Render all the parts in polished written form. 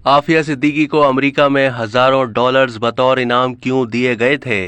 आफिया सिद्दीकी को अमेरिका में हजारों डॉलर्स बतौर इनाम क्यों दिए गए थे?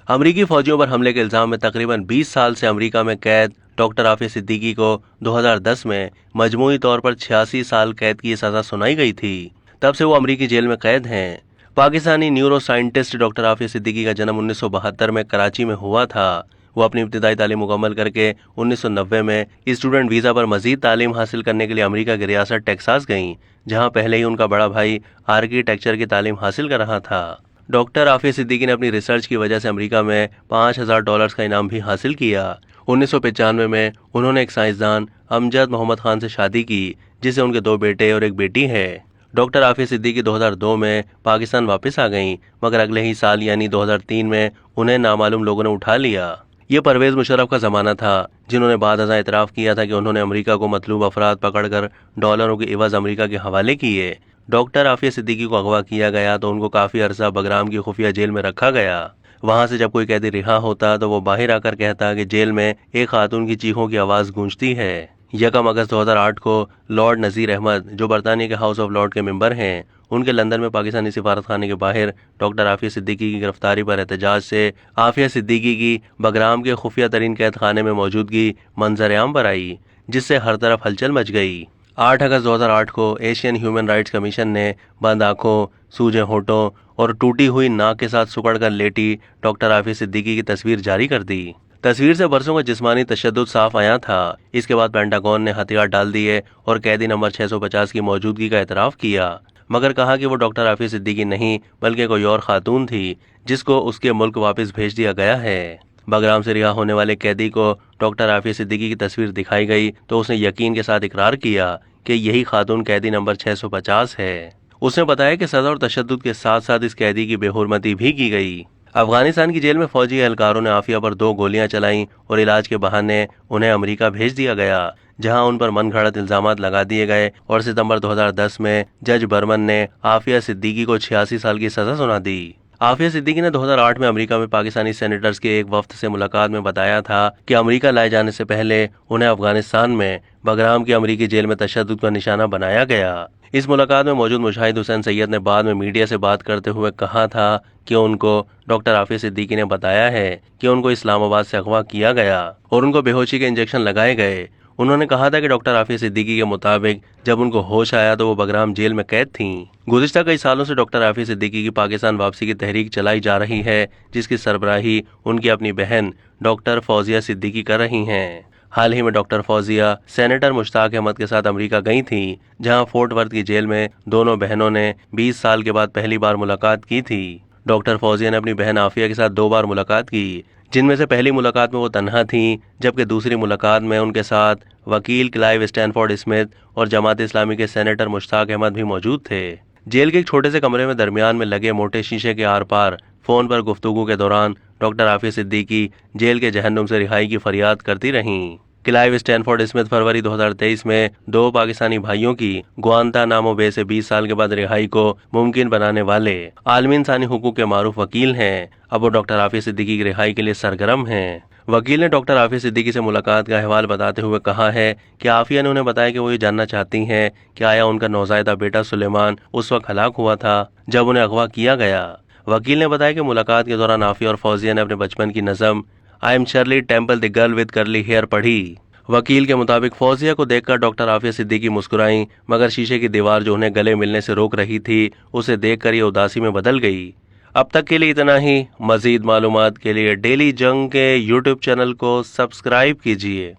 अमेरिकी फौजियों पर हमले के इल्जाम में तकरीबन 20 साल से अमेरिका में कैद डॉक्टर आफिया सिद्दीकी को 2010 में मजमूई तौर पर 86 साल कैद की सजा सुनाई गई थी। तब से वो अमेरिकी जेल में कैद हैं। Pakistani neuroscientist doctor Aafia Siddiqui का जन्म 1972 में कराची में हुआ था। वो अपनी इब्तिदाई तालीम मुकम्मल करके 1990 में स्टूडेंट वीज़ा पर मजीद तालीम हासिल करने के लिए अमेरिका की रियासत टेक्सास गईं, जहां पहले ही उनका बड़ा भाई आर्किटेक्चर की तालीम हासिल कर रहा था। डॉक्टर आफिया सिद्दीकी ने अपनी रिसर्च की वजह से अमेरिका में $5000 का इनाम भी हासिल किया। 1995 में उन्होंने एक साइंसदान अमजद मोहम्मद खान से शादी की, जिसे उनके 2 बेटे और एक बेटी है। डॉक्टर आफिया सिद्दीकी 2002 में पाकिस्तान वापस आ गईं, मगर अगले ही साल यानी 2003 में उन्हें नामालूम लोगों ने उठा लिया। ये परवेज मुशर्रफ का ज़माना था, जिन्होंने बाद अज़ां इतराफ़ किया था कि उन्होंने अमेरिका को मतलूब अफराद पकड़कर डॉलरों के इवज़ अमेरिका के हवाले किए। डॉक्टर आफिया सिद्दीकी को अगवा किया गया तो उनको काफ़ी अरसा बगराम की खुफिया जेल में रखा गया। वहाँ से जब कोई कैदी रिहा होता तो वो बाहर आकर कहता कि जेल में एक खातून की चीखों की आवाज़ गूंजती है। 1 अगस्त 2008 को लॉर्ड नज़ीर अहमद, जो बरतानिया के हाउस ऑफ लॉर्ड के मेंबर हैं, उनके लंदन में पाकिस्तानी सिफारत खाने के बाहर डॉक्टर आफिया सिद्दीकी की गिरफ्तारी पर एहतजाज से आफिया सिद्दीकी की बगराम के खुफिया तरीन कैद खाने में मौजूदगी मंजर आम पर आई, जिससे हर तरफ हलचल मच गई। 8 अगस्त 2008 को एशियन ह्यूमन राइट्स कमीशन ने बंद आंखों, सूजे होठों और टूटी हुई नाक के साथ सुकड़ कर लेटी डॉक्टर आफिया सिद्दीकी की तस्वीर जारी कर दी। तस्वीर से बरसों का जिस्मानी तशद्दुद साफ आया था। इसके बाद पेंटागन ने हथियार डाल दिए और कैदी नंबर 650 की मौजूदगी का एतराफ़ किया, मगर कहा कि वो डॉक्टर आफिया सिद्दीकी नहीं बल्कि कोई और खातून थी, जिसको उसके मुल्क वापस भेज दिया गया है। बगराम से रिहा होने वाले कैदी को डॉक्टर आफिया सिद्दीकी की तस्वीर दिखाई गई तो उसने यकीन के साथ इकरार किया कि यही खातून कैदी नंबर 650 है। उसने बताया कि सज़ा और तशद्दुद के साथ साथ इस कैदी की बेहुरमती भी की गई। अफगानिस्तान की जेल में फौजी एहलकारों ने आफिया पर 2 गोलियां चलाईं और इलाज के बहाने उन्हें अमेरिका भेज दिया गया, जहां उन पर मनगढ़ंत इल्जामात लगा दिए गए और सितंबर 2010 में जज बर्मन ने आफिया सिद्दीकी को 86 साल की सजा सुना दी। आफिया सिद्दीकी ने 2008 में अमेरिका में पाकिस्तानी सेनेटर्स के एक वफ्द से मुलाकात में बताया था कि अमेरिका लाए जाने से पहले उन्हें अफगानिस्तान में बगराम की अमेरिकी जेल में तशद्दुद का निशाना बनाया गया। इस मुलाकात में मौजूद मुजाहिद हुसैन सैयद ने बाद में मीडिया से बात करते हुए कहा था कि उनको डॉक्टर आफिया सिद्दीकी ने बताया है कि उनको इस्लामाबाद से अगवा किया गया और उनको बेहोशी के इंजेक्शन लगाए गए। उन्होंने कहा था कि डॉक्टर आफिया सिद्दीकी के मुताबिक जब उनको होश आया तो वो बगराम जेल में कैद थीं। गुज़िश्ता कई सालों से डॉक्टर आफिया सिद्दीकी की पाकिस्तान वापसी की तहरीक चलाई जा रही है, जिसकी सरबराही उनकी अपनी बहन डॉक्टर फौजिया सिद्दीकी कर रही हैं। हाल ही में डॉक्टर फौजिया सेनेटर मुश्ताक अहमद के साथ अमेरिका गई थीं, जहां फोर्ट वर्थ की जेल में दोनों बहनों ने 20 साल के बाद पहली बार मुलाकात की थी। डॉक्टर फौजिया ने अपनी बहन आफिया के साथ 2 बार मुलाकात की, जिनमें से पहली मुलाकात में वो तन्हा थीं, जबकि दूसरी मुलाकात में उनके साथ वकील क्लाइव स्टैनफोर्ड स्मिथ और जमात इस्लामी के सेनेटर मुश्ताक अहमद भी मौजूद थे। जेल के एक छोटे से कमरे में दरमियान में लगे मोटे शीशे के आर पार फोन पर गुफ्तगू के दौरान डॉक्टर आफिया सिद्दीकी जेल के जहन्नुम से रिहाई की फरियाद करती रहीं। क्लाइव स्टैनफोर्ड स्मिथ फरवरी 2023 में 2 पाकिस्तानी भाइयों की गुआंतानामो बे से 20 साल के बाद रिहाई को मुमकिन बनाने वाले आलमी इंसानी हुकूक के मारूफ वकील हैं। अब वो डॉक्टर आफिया सिद्दीकी की रिहाई के लिए सरगर्म हैं। वकील ने डॉक्टर आफिया सिद्दीकी से मुलाकात का अहवाल बताते हुए कहा है कि आफिया ने उन्हें बताया कि वो ये जानना चाहती हैं कि आया उनका नौज़ायदा बेटा सुलेमान उस वक्त हलाक हुआ था जब उन्हें अगवा किया गया। वकील ने बताया कि मुलाकात के दौरान आफिया और फौजिया ने अपने बचपन की नज़म I am Shirley Temple the girl with curly hair पढ़ी। वकील के मुताबिक फौजिया को देखकर डॉक्टर आफिया सिद्दीकी मुस्कुराईं, मगर शीशे की दीवार जो उन्हें गले मिलने से रोक रही थी, उसे देखकर ये उदासी में बदल गई। अब तक के लिए इतना ही। मजीद मालूमात के लिए डेली जंग के यूट्यूब चैनल को सब्सक्राइब कीजिए।